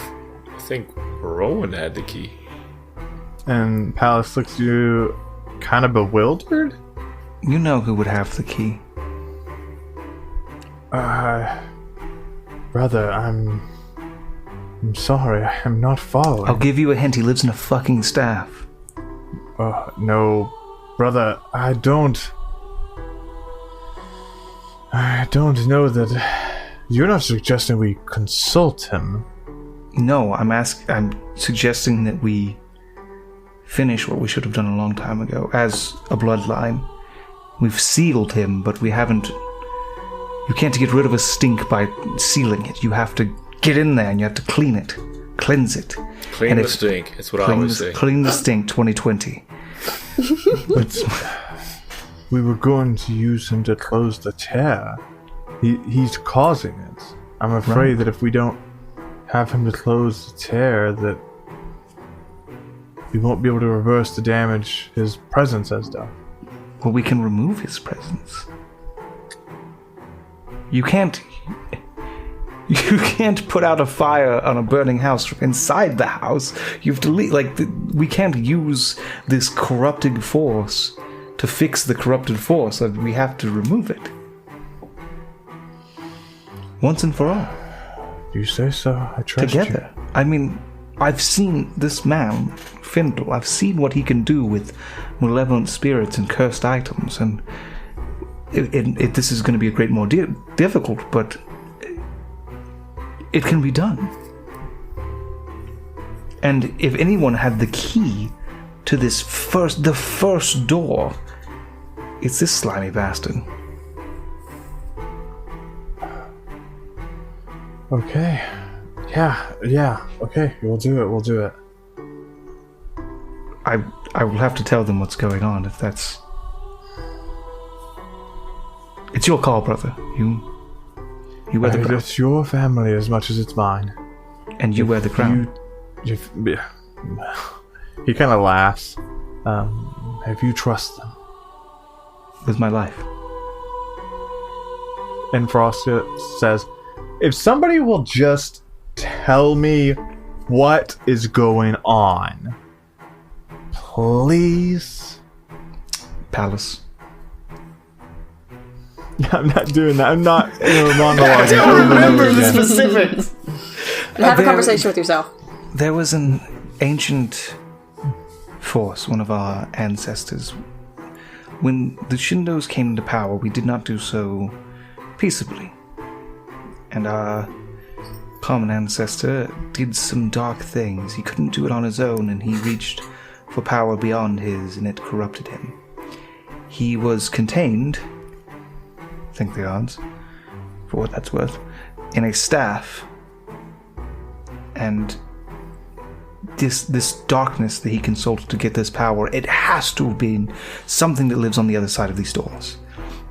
Speaker 3: think Rowan had the key.
Speaker 1: And Palace looks at you kind of bewildered?
Speaker 2: You know who would have the key.
Speaker 1: Brother, I'm sorry, I'm not following.
Speaker 2: I'll give you a hint, he lives in a fucking staff.
Speaker 1: No, brother, I don't know that. You're not suggesting we consult him.
Speaker 2: No, I'm suggesting that we finish what we should have done a long time ago. As a bloodline, we've sealed him, but we haven't. You can't get rid of a stink by sealing it. You have to get in there and you have to clean it, cleanse it.
Speaker 3: Clean the stink. That's what I always say.
Speaker 2: Clean the stink 2020.
Speaker 1: We were going to use him to close the tear. He's causing it. I'm afraid that if we don't have him to close the tear, that we won't be able to reverse the damage his presence has done.
Speaker 2: Well, we can remove his presence. You can't put out a fire on a burning house from inside the house. You have to leave. We can't use this corrupting force to fix the corrupted force. We have to remove it. Once and for all.
Speaker 1: You say so. I trust you.
Speaker 2: Together. I mean, I've seen this man, Findle. I've seen what he can do with malevolent spirits and cursed items, and this is going to be a great more difficult, but it can be done. And if anyone had the key to the first door, it's this slimy bastard.
Speaker 1: Okay. Yeah. Okay, we'll do it.
Speaker 2: I will have to tell them what's going on if that's... It's your call, brother. You wear the crown.
Speaker 1: It's your family as much as it's mine.
Speaker 2: And you wear the crown.
Speaker 1: He kind of laughs. If you trust them.
Speaker 2: With my life.
Speaker 1: And Frost says, if somebody will just tell me what is going on, please.
Speaker 2: Palace.
Speaker 1: I'm not doing that. I'm not monologuing.
Speaker 2: I don't remember the specifics.
Speaker 4: Have a conversation with yourself.
Speaker 2: There was an ancient force, one of our ancestors. When the Shindos came into power, we did not do so peaceably. And our common ancestor did some dark things. He couldn't do it on his own, and he reached for power beyond his, and it corrupted him. He was contained, think the odds, for what that's worth, in a staff. And this darkness that he consulted to get this power, it has to have been something that lives on the other side of these doors.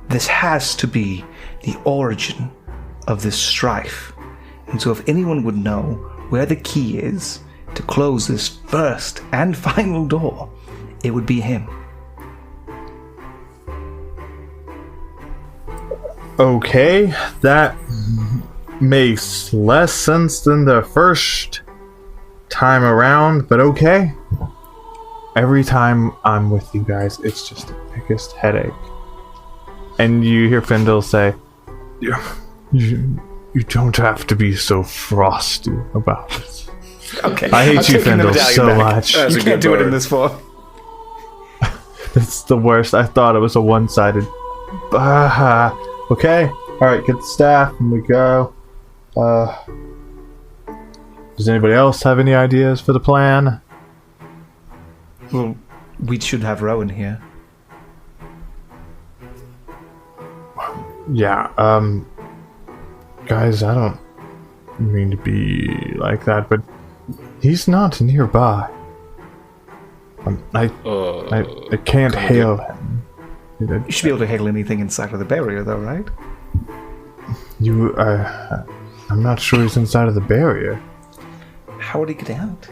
Speaker 2: This has to be the origin of this strife. And so if anyone would know where the key is to close this first and final door, it would be him.
Speaker 1: Okay, that makes less sense than the first time around, but okay. Every time I'm with you guys, it's just the biggest headache. And you hear Findle say, you don't have to be so frosty about it.
Speaker 2: Okay.
Speaker 1: I hate you, Findle, so much.
Speaker 2: You can't do it in this form.
Speaker 1: It's the worst. I thought it was a one-sided... Okay. Alright, get the staff and we go. Does anybody else have any ideas for the plan?
Speaker 2: Well, we should have Rowan here.
Speaker 1: Yeah, guys, I don't mean to be like that, but he's not nearby. I can't hail him.
Speaker 2: You should be able to hail anything inside of the barrier, though, right?
Speaker 1: I'm not sure he's inside of the barrier.
Speaker 2: How would he get out?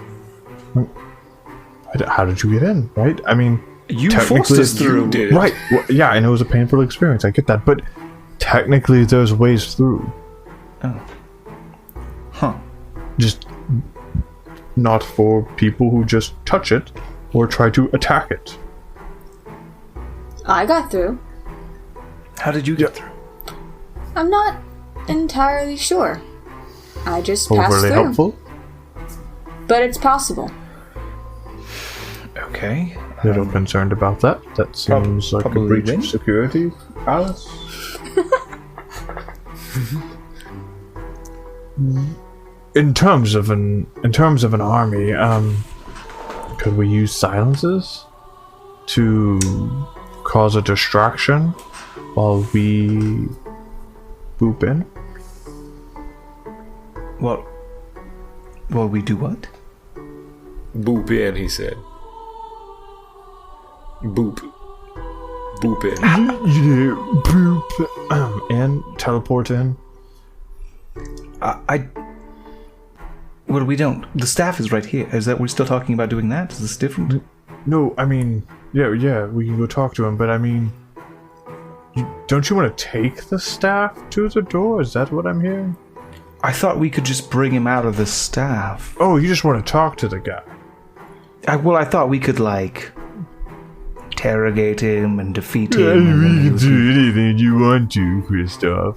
Speaker 1: How did you get in, right? I mean,
Speaker 2: You forced us through.
Speaker 3: did.
Speaker 1: right? Well, yeah, and it was a painful experience. I get that, but technically, there's ways through.
Speaker 2: Oh. Huh.
Speaker 1: Just not for people who just touch it or try to attack it.
Speaker 4: I got through.
Speaker 2: How did you get through?
Speaker 4: I'm not entirely sure. I just passed
Speaker 1: Overly
Speaker 4: through.
Speaker 1: helpful.
Speaker 4: But it's possible.
Speaker 2: Okay.
Speaker 1: Little concerned about that. That seems like a
Speaker 2: probably
Speaker 1: breach
Speaker 2: win.
Speaker 1: of security, Alice. In terms of an army, could we use silences to cause a distraction while we boop in?
Speaker 2: Well, we do what?
Speaker 3: Boop in, he said. Boop. Boop in.
Speaker 1: Yeah, boop. And teleport in.
Speaker 2: Well, we don't. The staff is right here. Is that we're still talking about doing that? Is this different?
Speaker 1: No, I mean, yeah, we can go talk to him, but I mean, don't you want to take the staff to the door? Is that what I'm hearing?
Speaker 2: I thought we could just bring him out of the staff.
Speaker 1: Oh, you just want to talk to the guy.
Speaker 2: I thought we could, like, interrogate him and defeat him.
Speaker 1: We can do anything you want to, Christoph.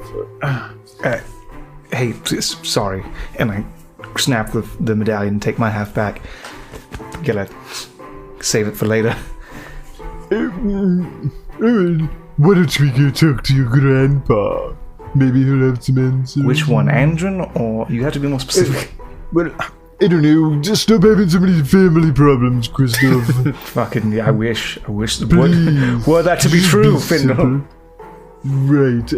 Speaker 2: Hey, sorry. And I snap the medallion and take my half back. Gotta save it for later.
Speaker 1: Why don't we go talk to your grandpa? Maybe he'll have some answers.
Speaker 2: Which one, Andron, or you have to be more specific?
Speaker 1: Well, I don't know. Just stop having so many family problems, Christoph.
Speaker 2: Fucking, yeah, I wish.
Speaker 1: Please,
Speaker 2: Were that to be true, Findle?
Speaker 1: simple. Right.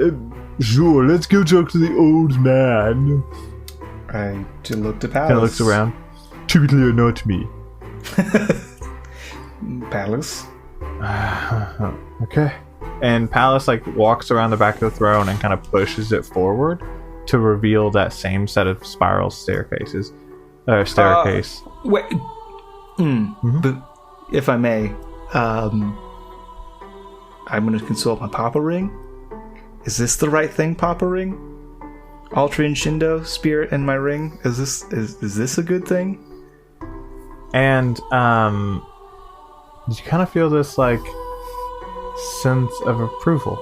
Speaker 1: Sure, let's go talk to the old man.
Speaker 2: I just looked at Palace.
Speaker 1: Kind of looks around. To be clear, not me.
Speaker 2: Palace.
Speaker 1: Okay. And Palace walks around the back of the throne and kind of pushes it forward to reveal that same set of spiral staircases. Staircase.
Speaker 2: Wait. But if I may, I'm going to consult my Papa Ring. Is this the right thing, Papa Ring? Ultra and Shindo, Spirit, and my ring. Is this a good thing?
Speaker 1: And you kind of feel this sense of approval.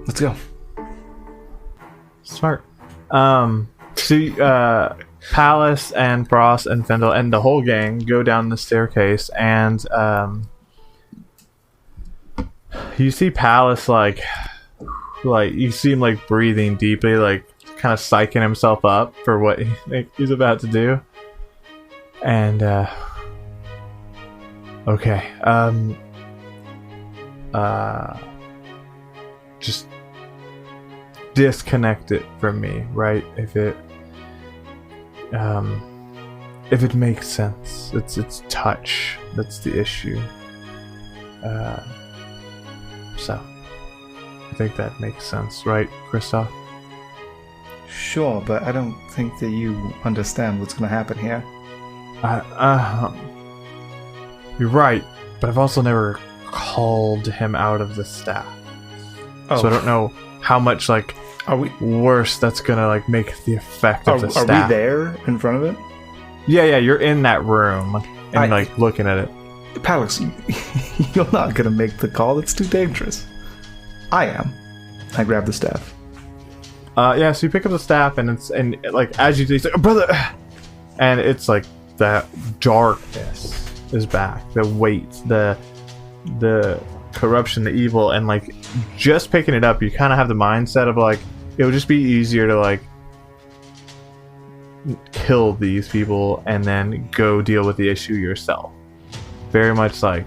Speaker 2: Let's go.
Speaker 1: Smart. So Palace and Frost and Fendel and the whole gang go down the staircase, and you see Palace you see him breathing deeply, kind of psyching himself up for what he's about to do. And okay, just disconnect it from me, right? If it makes sense. It's touch that's the issue. So I think that makes sense, right, Christoph?
Speaker 2: Sure, but I don't think that you understand what's going to happen here.
Speaker 1: You're right, but I've also never called him out of the staff.
Speaker 2: Oh.
Speaker 1: So I don't know how much, like,
Speaker 2: Are we
Speaker 1: worse that's gonna, like, make the effect of the staff.
Speaker 2: Are we there in front of it?
Speaker 1: Yeah, you're in that room and, like, looking at it.
Speaker 2: Palix, you're not going to make the call. It's too dangerous. I am. I grab the staff.
Speaker 1: Yeah, so you pick up the staff, and like, as you do, it's like, brother! And it's like, that darkness is back. The weight, the corruption, the evil, and, like, just picking it up, you kind of have the mindset of, like, it would just be easier to, like, kill these people and then go deal with the issue yourself. Very much, like,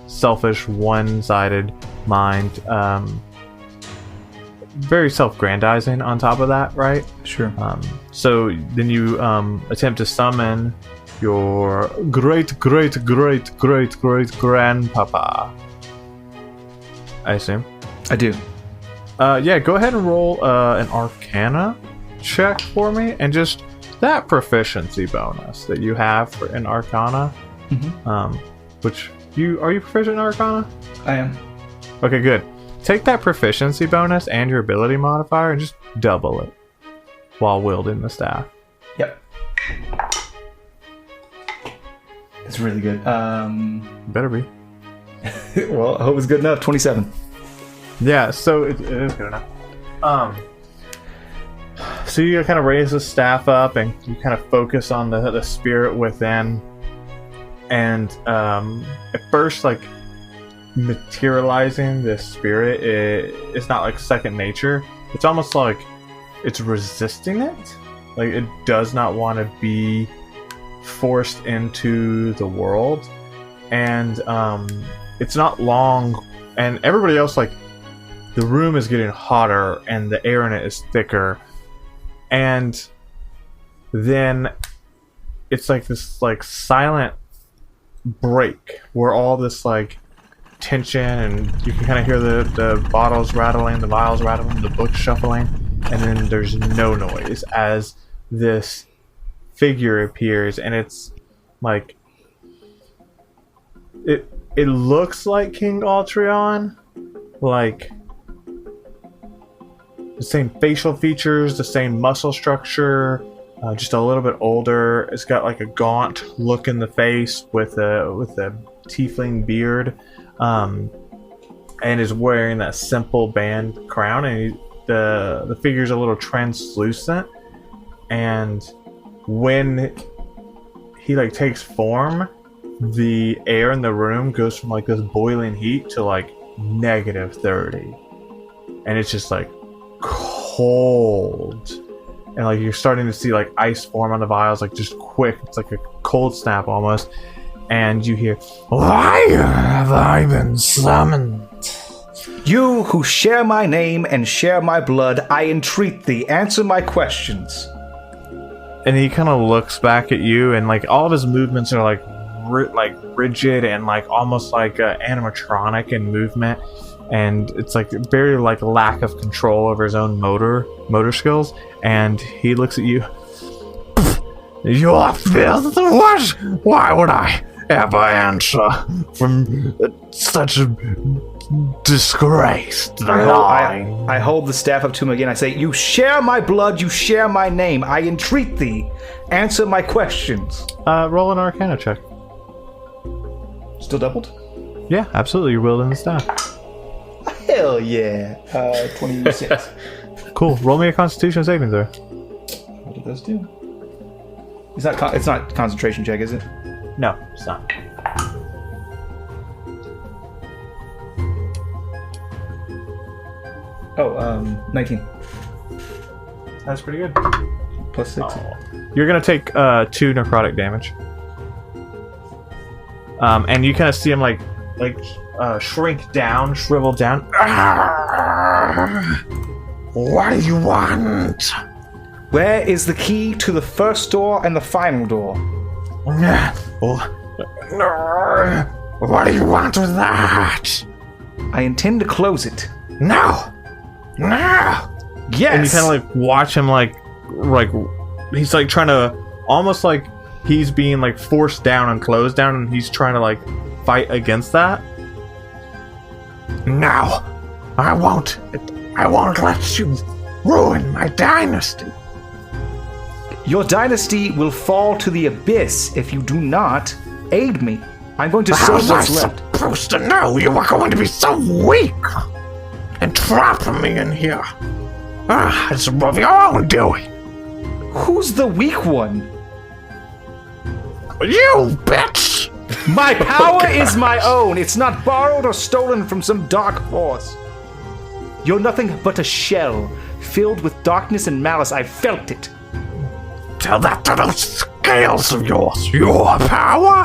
Speaker 1: selfish, one-sided mind, very self-grandizing on top of that, right?
Speaker 2: Sure.
Speaker 1: So then you attempt to summon your great-great-great-great-great-grandpapa. I assume.
Speaker 2: I do.
Speaker 1: Yeah, go ahead and roll an Arcana check for me, and just that proficiency bonus that you have for an Arcana.
Speaker 2: Mm-hmm.
Speaker 1: Which are you proficient in Arcana?
Speaker 2: I am.
Speaker 1: Okay, good. Take that proficiency bonus and your ability modifier and just double it while wielding the staff.
Speaker 2: Yep. It's really good.
Speaker 1: Better be.
Speaker 2: Well, I hope it's good enough. 27.
Speaker 1: Yeah, so it is good enough. So you kind of raise the staff up and you kind of focus on the spirit within. And at first, like, materializing this spirit, it's not like second nature. It's almost like it's resisting it. Like, it does not want to be forced into the world. And it's not long. And everybody else, like, the room is getting hotter and the air in it is thicker. And then it's like this, like, silent break where all this, like, tension, and you can kind of hear the bottles rattling, the vials rattling, the books shuffling, and then there's no noise as this figure appears, and it's like it looks like King Altreon, like the same facial features, the same muscle structure, just a little bit older. It's got like a gaunt look in the face with a tiefling beard, and is wearing that simple band crown, and the figure's a little translucent, and when he, like, takes form, the air in the room goes from, like, this boiling heat to, like, -30, and it's just, like, cold. And, like, you're starting to see, like, ice form on the vials, like, just quick. It's like a cold snap almost. And you hear, "Why have I been summoned?
Speaker 2: You who share my name and share my blood, I entreat thee. Answer my questions."
Speaker 1: And he kind of looks back at you, and, like, all of his movements are, like, rigid and, like, almost like animatronic in movement. And it's, like, very, like, lack of control over his own motor skills. And he looks at you. "Your filth? What? Why would I ever answer from such a disgraced line?"
Speaker 2: I hold the staff up to him again. I say, "You share my blood, you share my name. I entreat thee. Answer my questions."
Speaker 1: Roll an Arcana check.
Speaker 2: Still doubled?
Speaker 1: Yeah, absolutely. You're wielding the staff.
Speaker 2: Hell yeah. 26.
Speaker 1: Cool. Roll me a Constitution saving throw.
Speaker 2: What did those do? It's not concentration check, is it?
Speaker 1: No, it's not.
Speaker 2: Oh, 19.
Speaker 1: That's pretty good.
Speaker 2: Plus 6.
Speaker 1: Oh. You're gonna take 2 necrotic damage. And you kind of see him like shrink down, shrivel down. What do you want?
Speaker 2: Where is the key to the first door and the final door?
Speaker 1: What do you want with that?
Speaker 2: I intend to close it.
Speaker 1: No!
Speaker 2: Yes.
Speaker 1: And you kind of like watch him like he's like trying to almost like he's being like forced down and closed down, and he's trying to like fight against that.
Speaker 5: No, I won't let you ruin my dynasty.
Speaker 2: Your dynasty will fall to the abyss if you do not aid me. I'm going to
Speaker 5: How
Speaker 2: save
Speaker 5: was I
Speaker 2: what's left.
Speaker 5: supposed to know you were going to be so weak and trap me in here? It's of your own doing.
Speaker 2: Who's the weak one?
Speaker 5: You bitch!
Speaker 2: My power is my own. It's not borrowed or stolen from some dark force. You're nothing but a shell filled with darkness and malice. I felt it.
Speaker 5: Tell that to those scales of yours. Your power?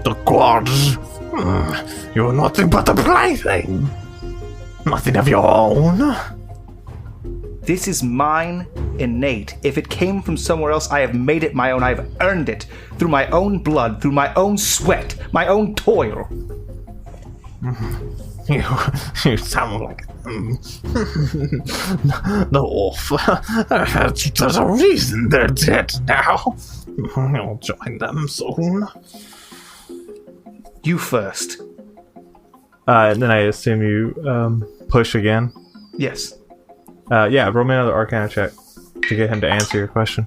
Speaker 5: The gods. You're nothing but a plaything. Nothing of your own.
Speaker 2: This is mine, innate. If it came from somewhere else, I have made it my own. I have earned it through my own blood, through my own sweat, my own toil.
Speaker 5: You sound like the wolf. There's a reason they're dead now. I'll join them soon.
Speaker 2: You first.
Speaker 1: And then I assume you push again.
Speaker 2: Yes.
Speaker 1: Yeah, roll me another Arcana check to get him to answer your question.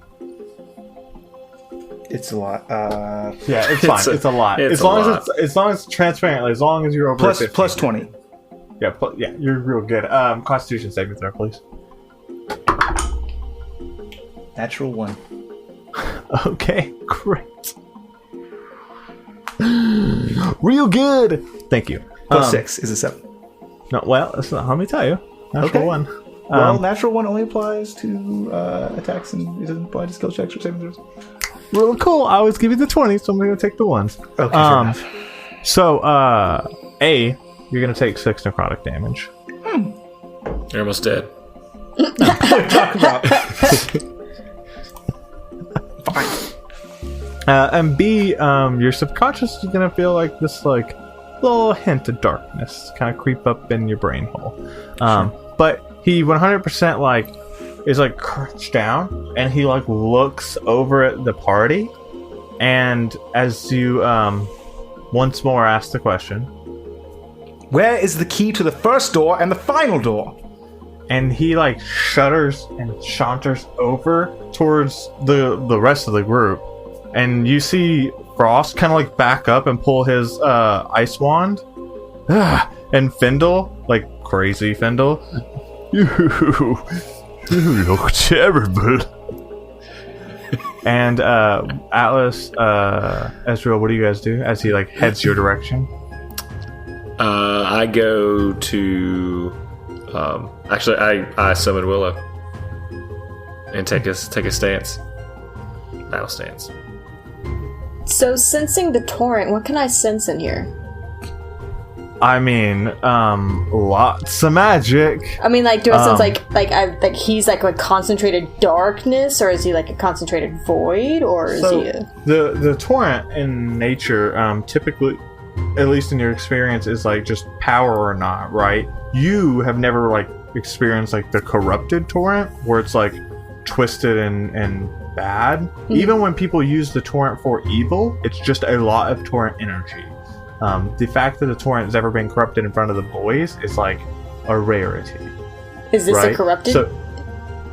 Speaker 2: It's a lot.
Speaker 1: Yeah, it's fine. It's a lot.
Speaker 3: It's
Speaker 1: As
Speaker 3: a
Speaker 1: long
Speaker 3: lot.
Speaker 1: as it's transparent, as long as you're over
Speaker 2: plus
Speaker 1: 15.
Speaker 2: plus 20.
Speaker 1: Yeah, yeah, you're real good. Constitution saving throw, please.
Speaker 2: Natural 1.
Speaker 1: Okay, great. Real good. Thank you.
Speaker 2: Plus 6 is a 7.
Speaker 1: No, well, that's not. Let me tell you. Natural
Speaker 2: Okay.
Speaker 1: 1.
Speaker 2: Well, natural 1 only applies to attacks and it doesn't apply to skill checks or saving throws.
Speaker 1: Real cool. I always give you the 20, so I'm gonna take the 1s.
Speaker 2: Okay, fair enough.
Speaker 1: So, A, you're gonna take 6 necrotic damage.
Speaker 3: You're almost dead.
Speaker 2: Talk about.
Speaker 1: And B, your subconscious is gonna feel like this, like, little hint of darkness kind of creep up in your brain hole. But he 100% like is like crouched down, and he like looks over at the party, and as you once more ask the question,
Speaker 2: Where is the key to the first door and the final door?
Speaker 1: and he like shudders and saunters over towards the rest of the group, and you see Frost kind of like back up and pull his ice wand, and Findle, like crazy Findle, you look terrible. And Atlas, Ezreal, what do you guys do as he like heads your direction?
Speaker 3: I go to. Actually, I summon Willow and take a stance. Battle stance.
Speaker 4: So, sensing the torrent, what can I sense in here?
Speaker 1: I mean, lots of magic.
Speaker 4: I mean, like, do I sense like he's like a concentrated darkness, or is he like a concentrated void, or is he?
Speaker 1: The torrent in nature, typically, at least in your experience, is like just power or not, right? You have never like experienced like the corrupted torrent, where it's like twisted and bad. Mm-hmm. Even when people use the torrent for evil, it's just a lot of torrent energy. The fact that the torrent has ever been corrupted in front of the boys is like a rarity.
Speaker 4: Is this
Speaker 1: right?
Speaker 4: a corrupted?
Speaker 1: So,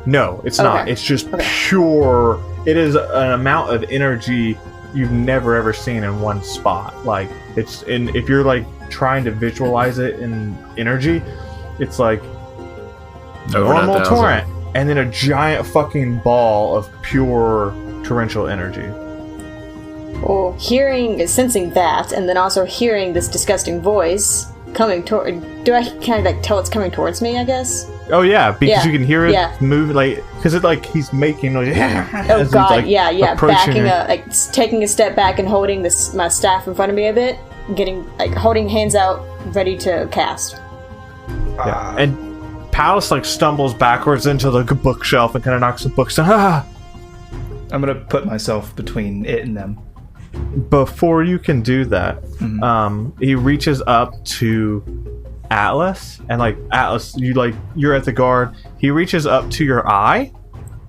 Speaker 1: no, it's not. It's just pure. It is an amount of energy you've never ever seen in one spot. Like it's in. If you're like trying to visualize it in energy, it's like normal torrent, and then a giant fucking ball of pure torrential energy.
Speaker 4: Well, sensing that, and then also hearing this disgusting voice coming toward. Do I kind of like tell it's coming towards me? I guess.
Speaker 1: Oh yeah, because you can hear it move, like because it like he's making noise.
Speaker 4: Oh god, yeah, backing up, like taking a step back and holding my staff in front of me a bit, getting like holding hands out, ready to cast.
Speaker 1: Yeah, and Palace like stumbles backwards into the bookshelf and kind of knocks the books down.
Speaker 2: I'm gonna put myself between it and them.
Speaker 1: Before you can do that, he reaches up to Atlas, and like Atlas, you're at the guard. He reaches up to your eye,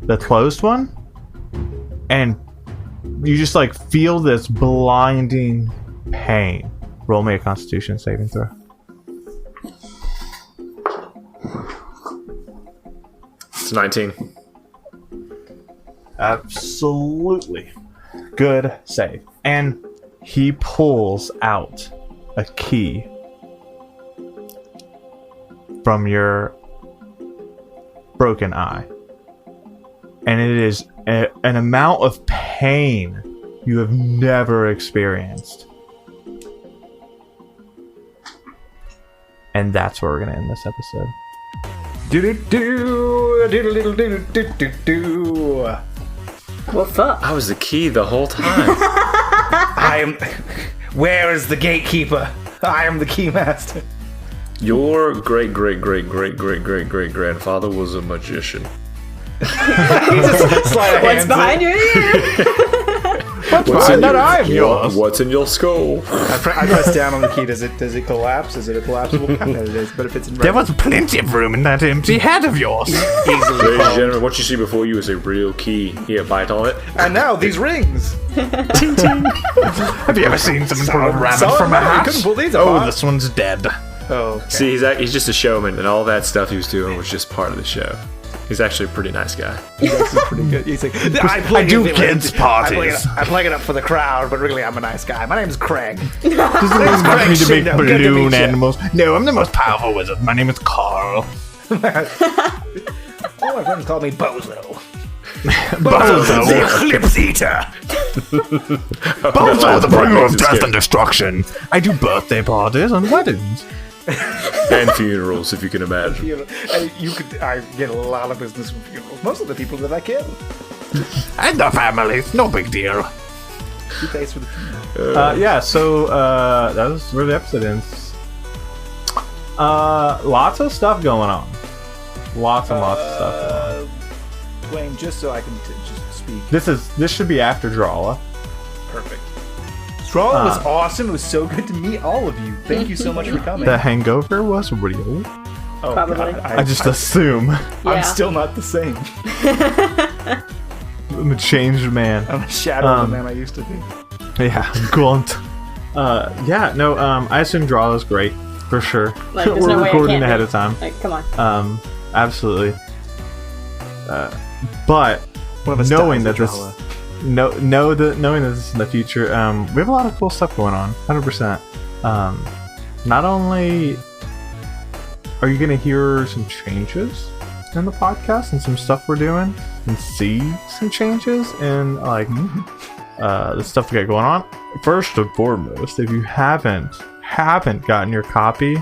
Speaker 1: the closed one, and you just like feel this blinding pain. Roll me a Constitution saving throw.
Speaker 3: It's 19.
Speaker 1: Absolutely. Good save. And he pulls out a key from your broken eye. And it is an amount of pain you have never experienced. And that's where we're going to end this episode.
Speaker 4: Well, fuck.
Speaker 3: I was the key the whole time.
Speaker 2: Where is the gatekeeper? I am the keymaster.
Speaker 3: Your great-great-great-great-great-great-great-grandfather was a magician.
Speaker 4: What's behind your ear?
Speaker 3: What's in that eye of yours? What's in your skull?
Speaker 2: I press down on the key. Does it collapse? Is it a collapsible? No, it is. But if it's in
Speaker 5: There was plenty of room in that empty head of yours.
Speaker 3: Ladies and gentlemen, what you see before you is a real key. Here, bite on it.
Speaker 2: And now these rings.
Speaker 5: Ting ting. Have you ever seen someone pull a rabbit from a
Speaker 2: You
Speaker 5: hat?
Speaker 2: couldn't pull these
Speaker 5: Oh,
Speaker 2: apart.
Speaker 5: this one's dead.
Speaker 2: Oh, okay.
Speaker 3: See, he's just a showman, and all that stuff he was doing was just part of the show. He's actually a pretty nice guy.
Speaker 2: He's actually pretty good. He's like,
Speaker 5: I do kids' parties.
Speaker 2: I play it up for the crowd, but really I'm a nice guy. My name's Craig.
Speaker 5: Does it want me to make
Speaker 2: Good to meet
Speaker 5: balloon
Speaker 2: you.
Speaker 5: animals? No, I'm the most powerful wizard. My name is Carl.
Speaker 2: All my friends call me Bozo.
Speaker 5: Bozo.
Speaker 2: The Eclipse Eater.
Speaker 5: Bozo, the bringer of death and destruction. I do birthday parties and weddings.
Speaker 3: And funerals, if you can imagine.
Speaker 2: I get a lot of business from funerals. Most of the people that I kill.
Speaker 5: And the families. No big deal.
Speaker 2: Who pays for the funeral?
Speaker 1: Yeah, so that was where the episode ends. Lots of stuff going on. Lots and lots of stuff going on.
Speaker 2: Dwayne, just so I can just speak.
Speaker 1: This should be after Drawla.
Speaker 2: Perfect. Drawla was awesome. It was so good to meet all of you. Thank you so much for coming.
Speaker 1: The hangover was real.
Speaker 2: Oh,
Speaker 4: Probably.
Speaker 2: God,
Speaker 1: I just assume.
Speaker 4: Yeah.
Speaker 2: I'm still not the same.
Speaker 1: I'm a changed man.
Speaker 2: I'm a shadow of the man I used to be.
Speaker 1: Yeah, Gaunt. I assume Drawla's great for sure.
Speaker 4: Like, there's
Speaker 1: We're
Speaker 4: no way I
Speaker 1: recording
Speaker 4: can't
Speaker 1: ahead
Speaker 4: be.
Speaker 1: of time.
Speaker 4: Like, come on.
Speaker 1: Absolutely. But
Speaker 2: One of us
Speaker 1: knowing
Speaker 2: dies
Speaker 1: that
Speaker 2: of
Speaker 1: this,
Speaker 2: Drawla.
Speaker 1: knowing that this is in the future, we have a lot of cool stuff going on. 100%. Not only are you going to hear some changes in the podcast and some stuff we're doing, and see some changes in like the stuff we got going on. First and foremost, if you haven't gotten your copy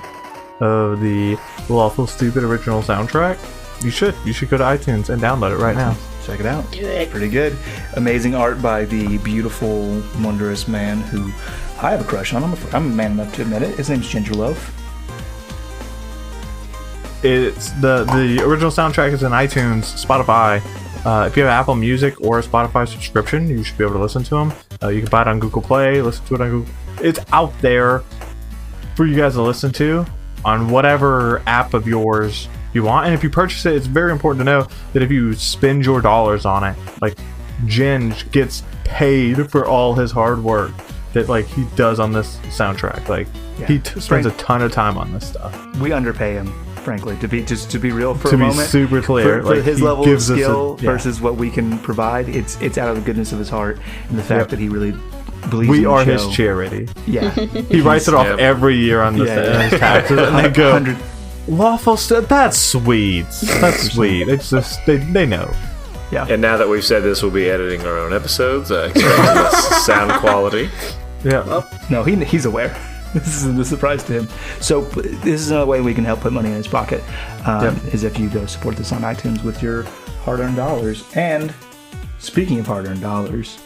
Speaker 1: of the Lawful Stupid original soundtrack, you should go to iTunes and download it right now.
Speaker 2: Check it out.
Speaker 4: Do it.
Speaker 2: Pretty good. Amazing art by the beautiful, wondrous man who I have a crush on. I'm man enough to admit it. His name's Ginger Loaf.
Speaker 1: It's the original soundtrack is in iTunes, Spotify. If you have Apple Music or a Spotify subscription, you should be able to listen to them. You can buy it on Google Play, listen to it on Google. It's out there for you guys to listen to on whatever app of yours you want. And if you purchase it, it's very important to know that if you spend your dollars on it, like Ginge gets paid for all his hard work that like he does on this soundtrack. Like he spends a ton of time on this stuff.
Speaker 2: We underpay him, frankly, to be real for
Speaker 1: To
Speaker 2: a
Speaker 1: be
Speaker 2: moment.
Speaker 1: super clear,
Speaker 2: for
Speaker 1: like,
Speaker 2: his
Speaker 1: he
Speaker 2: level of
Speaker 1: gives us
Speaker 2: skill
Speaker 1: yeah.
Speaker 2: versus what we can provide, it's out of the goodness of his heart and the fact that he really believes in
Speaker 1: We
Speaker 2: the
Speaker 1: are
Speaker 2: show.
Speaker 1: his charity.
Speaker 2: Yeah.
Speaker 1: He writes it off
Speaker 3: Yep.
Speaker 1: every year on the his taxes, and they go,
Speaker 2: 100
Speaker 1: Lawful Stupid. That's sweet. That's sweet. It's just they know.
Speaker 3: And now that we've said this, we'll be editing our own episodes, expecting less sound quality.
Speaker 1: Yeah.
Speaker 2: No, he's aware. This isn't a surprise to him. So this is another way we can help put money in his pocket, is if you go support this on iTunes with your hard-earned dollars. And speaking of hard-earned dollars,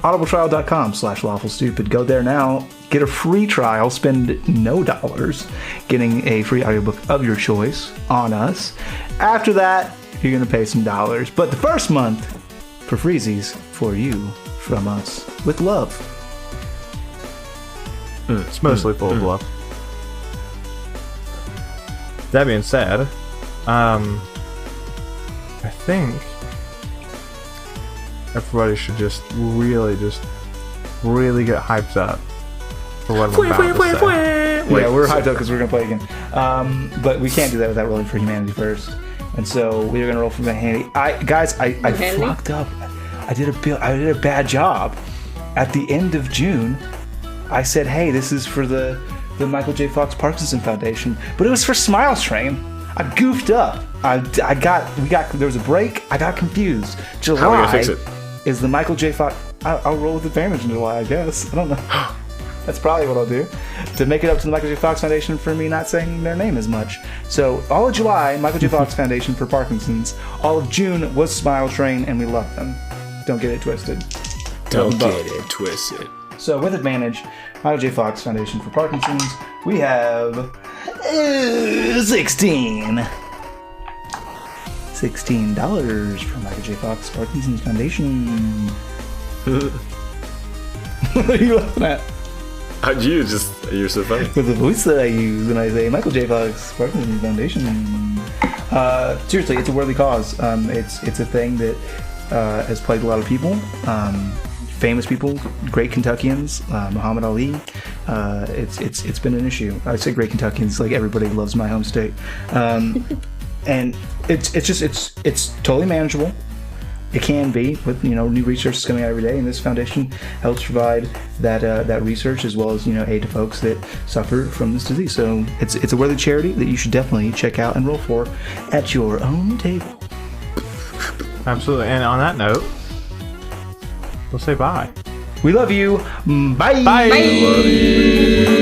Speaker 2: audibletrial.com/lawfulstupid. Go there now. Get a free trial. Spend no dollars. Getting a free audiobook of your choice on us. After that, you're going to pay some dollars. But the first month for freezies for you from us with love.
Speaker 1: It's mostly full of love. that being said, I think everybody should just really get hyped up for what I'm about to say.
Speaker 2: Yeah, we're hyped up because we're gonna play again. But we can't do that without rolling for humanity first. And so we're gonna roll for humanity. I fucked up. I did a bad job. At the end of June, I said, "Hey, this is for the Michael J. Fox Parkinson Foundation," but it was for Smile Train. I goofed up. There was a break. I got confused. July
Speaker 3: How are we gonna fix it?
Speaker 2: is the Michael J. Fox. I'll roll with advantage in July, I guess. I don't know. That's probably what I'll do to make it up to the Michael J. Fox Foundation for me not saying their name as much. So all of July, Michael J. Fox Foundation for Parkinson's. All of June was Smile Train, and we love them. Don't get it twisted.
Speaker 3: Don't get it twisted.
Speaker 2: So with advantage, Michael J. Fox Foundation for Parkinson's, we have 16. $16 for Michael J. Fox Parkinson's Foundation. What are you laughing at?
Speaker 3: You're so funny.
Speaker 2: With the voice that I use when I say Michael J. Fox Parkinson's Foundation. Seriously, it's a worthy cause. It's a thing that has plagued a lot of people. Famous people, great Kentuckians, Muhammad Ali. It's been an issue. I say great Kentuckians like everybody loves my home state, and it's totally manageable. It can be with new research is coming out every day, and this foundation helps provide that research as well as aid to folks that suffer from this disease. So it's a worthy charity that you should definitely check out and roll for at your own table.
Speaker 1: Absolutely. And on that note, we'll say bye.
Speaker 2: We love you. Bye.
Speaker 1: Bye.
Speaker 3: Love you.